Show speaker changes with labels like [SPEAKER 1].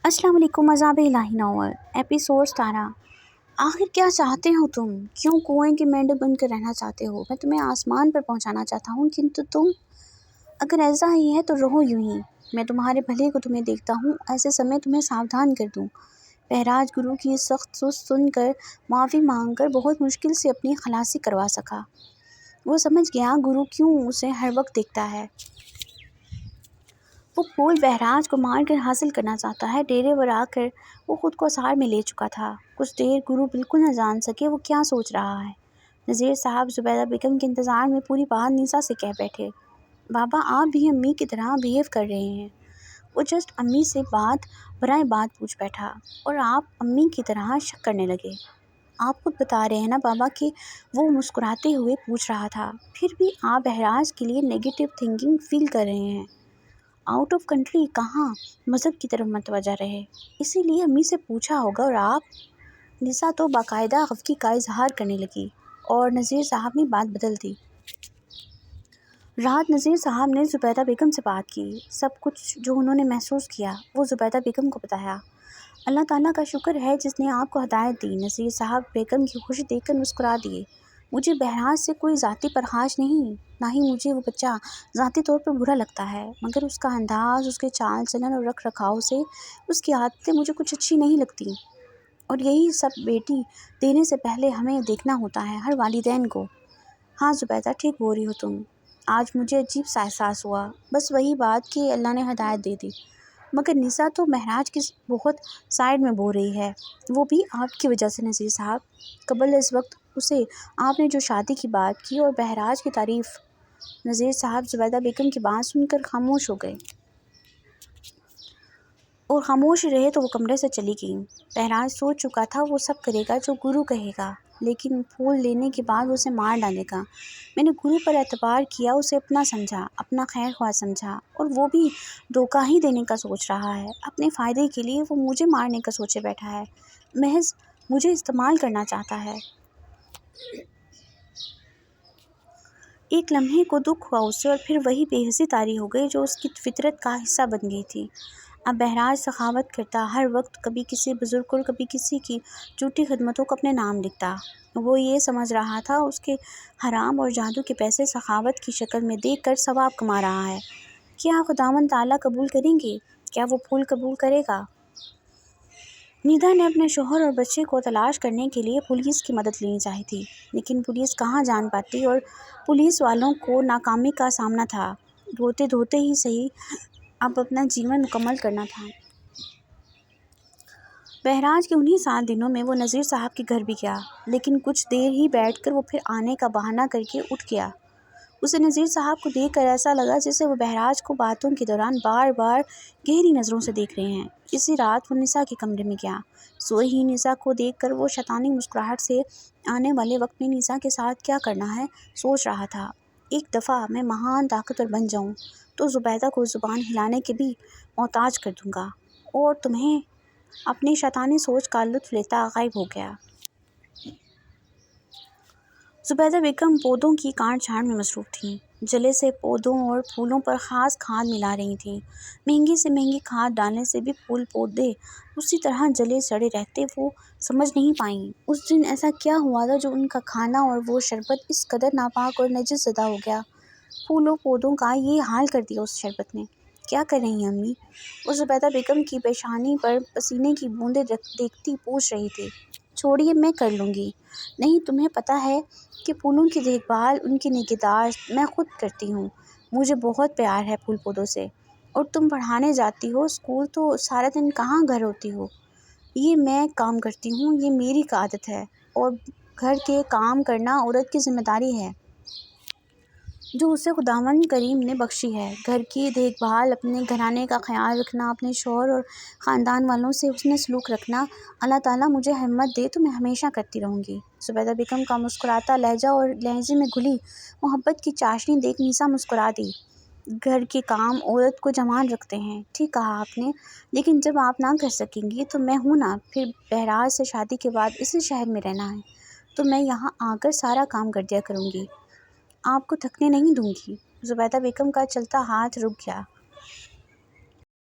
[SPEAKER 1] अस्सलाम वालेकुम। मज़ाब इलाही novel episode 17। आखिर क्या चाहते हो तुम? क्यों कुएं के मेंढक बनकर रहना चाहते हो? मैं तुम्हें आसमान पर पहुंचाना चाहता हूं, किंतु तुम, अगर ऐसा ही है तो रहो यूं ही। मैं तुम्हारे भले को तुम्हें देखता हूँ, ऐसे समय तुम्हें सावधान कर दूँ। बहराज गुरु की सख्त सुस्त सुनकर माफ़ी मांगकर बहुत मुश्किल से अपनी खलासी करवा सका। वो समझ गया गुरु क्यों उसे हर वक्त देखता है। वो फूल बहराज को मारकर हासिल करना चाहता है। डेरे पर आकर वो खुद को असार में ले चुका था। कुछ देर गुरु बिल्कुल न जान सके वो क्या सोच रहा है। नज़ीर साहब जुबैदा बेगम के इंतज़ार में पूरी बात निसा से कह बैठे। बाबा, आप भी अम्मी की तरह बिहेव कर रहे हैं। वो जस्ट अम्मी से बात बराए बात पूछ बैठा और आप अम्मी की तरह शक करने लगे। आप खुद बता रहे हैं ना बाबा कि वो मुस्कुराते हुए पूछ रहा था, फिर भी आप बहराज के लिए नेगेटिव थिंकिंग फील कर रहे हैं। आउट ऑफ कंट्री कहाँ मज़हब की तरफ मतवजा रहे, इसीलिए अम्मी से पूछा होगा। और आप? निसा तो बाकायदा खफगी का इजहार करने लगी और नज़ीर साहब ने बात बदल दी। रात नज़ीर साहब ने जुबैदा बेगम से बात की। सब कुछ जो उन्होंने महसूस किया वो जुबैदा बेगम को बताया। अल्लाह ताला का शुक्र है जिसने आपको हदायत दी। नज़ीर साहब बेगम की खुशी देखकर मुस्कुरा दिए। मुझे बहराज से कोई ज़ाती परखाश नहीं, ना ही मुझे वो बच्चा ज़ाती तौर पर बुरा लगता है, मगर उसका अंदाज़, उसके चाल चलन और रख रखाव से उसकी आदतें मुझे कुछ अच्छी नहीं लगती। और यही सब बेटी देने से पहले हमें देखना होता है, हर वालिदैन को। हाँ जुबैदा, ठीक बोल रही हो तुम। आज मुझे अजीब सा एहसास हुआ, बस वही बात कि अल्लाह ने हदायत दे दी। मगर निसा तो महराज की बहुत साइड में बोल रही है, वो भी आपकी वजह से। नज़ीर साहब, कबल इस वक्त उसे आपने जो शादी की बात की और बहराज की तारीफ़। नज़ीर साहब जुबैदा बेगम की बात सुनकर खामोश हो गए और खामोश रहे तो वो कमरे से चली गई। बहराज सोच चुका था वो सब करेगा जो गुरु कहेगा, लेकिन फूल लेने के बाद उसे मार डालेगा। मैंने गुरु पर एतबार किया, उसे अपना समझा, अपना खैर ख्वाह समझा, और वो भी धोखा ही देने का सोच रहा है। अपने फ़ायदे के लिए वो मुझे मारने का सोचे बैठा है, महज मुझे इस्तेमाल करना चाहता है। एक लम्हे को दुख हुआ उसे, और फिर वही बेहसी तारी हो गई जो उसकी फितरत का हिस्सा बन गई थी। अब बहराज सखावत करता, हर वक्त कभी किसी बुज़ुर्ग और कभी किसी की झूठी खिदमतों को अपने नाम लिखता। वो ये समझ रहा था उसके हराम और जादू के पैसे सखावत की शक्ल में देकर सवाब कमा रहा है। क्या खुदावंद ताला कबूल करेंगे? क्या वो फूल कबूल करेगा? निदा ने अपने शोहर और बच्चे को तलाश करने के लिए पुलिस की मदद लेनी चाहिए थी, लेकिन पुलिस कहाँ जान पाती, और पुलिस वालों को नाकामी का सामना था। धोते धोते ही सही, अब अपना जीवन मुकम्मल करना था। बहराज के उन्हीं 7 दिनों में वो नज़ीर साहब के घर भी गया, लेकिन कुछ देर ही बैठकर वो फिर आने का बहाना करके उठ गया। उसे नज़ीर साहब को देखकर ऐसा लगा जैसे वो बहराज को बातों के दौरान बार बार गहरी नज़रों से देख रहे हैं। इसी रात वो निसा के कमरे में गया। सोई ही निसा को देखकर वो शैतानी मुस्कुराहट से आने वाले वक्त में निसा के साथ क्या करना है सोच रहा था। एक दफ़ा मैं महान ताकतवर बन जाऊं तो जुबैदा को ज़ुबान हिलाने के भी मोहताज कर दूंगा, और तुम्हें अपनी शैतानी सोच का लुत्फ़ लेता गायब हो गया। जुबैदा बेगम पौधों की काट छाँट में मसरूफ़ थीं। जले से पौधों और फूलों पर ख़ास खाद मिला रही थीं। महंगी से महंगी खाद डालने से भी फूल पौधे उसी तरह जले सड़े रहते। वो समझ नहीं पाईं उस दिन ऐसा क्या हुआ था जो उनका खाना और वो शरबत इस कदर नापाक और नजिस ज़दा हो गया। फूलों पौधों का ये हाल कर दिया उस शरबत ने। क्या कर रही हैं अम्मी? वो जुबैदा बेगम की पेशानी पर पसीने की बूंदें देखती पूछ रही थी। छोड़िए, मैं कर लूँगी। नहीं, तुम्हें पता है कि फूलों की देखभाल, उनकी निगहदाश्त मैं खुद करती हूँ। मुझे बहुत प्यार है फूल पौधों से। और तुम पढ़ाने जाती हो स्कूल, तो सारा दिन कहाँ घर होती हो? ये मैं काम करती हूँ, ये मेरी आदत है, और घर के काम करना औरत की जिम्मेदारी है जो उसे खुदावंद करीम ने बख्शी है। घर की देखभाल, अपने घराने का ख्याल रखना, अपने शौहर और ख़ानदान वालों से उसने सलूक रखना, अल्लाह ताला मुझे हिम्मत दे तो मैं हमेशा करती रहूँगी। जुबैदा बेगम का मुस्कुराता लहजा और लहजे में घुली मोहब्बत की चाशनी देख निसा मुस्कुरा दी। घर के काम औरत को जवान रखते हैं, ठीक कहा आपने, लेकिन जब आप ना कर सकेंगी तो मैं हूँ ना। फिर बहराज से शादी के बाद इसी शहर में रहना है तो मैं यहाँ आकर सारा काम कर दिया करूँगी, आपको थकने नहीं दूंगी। जुबैदा बेगम का चलता हाथ रुक गया।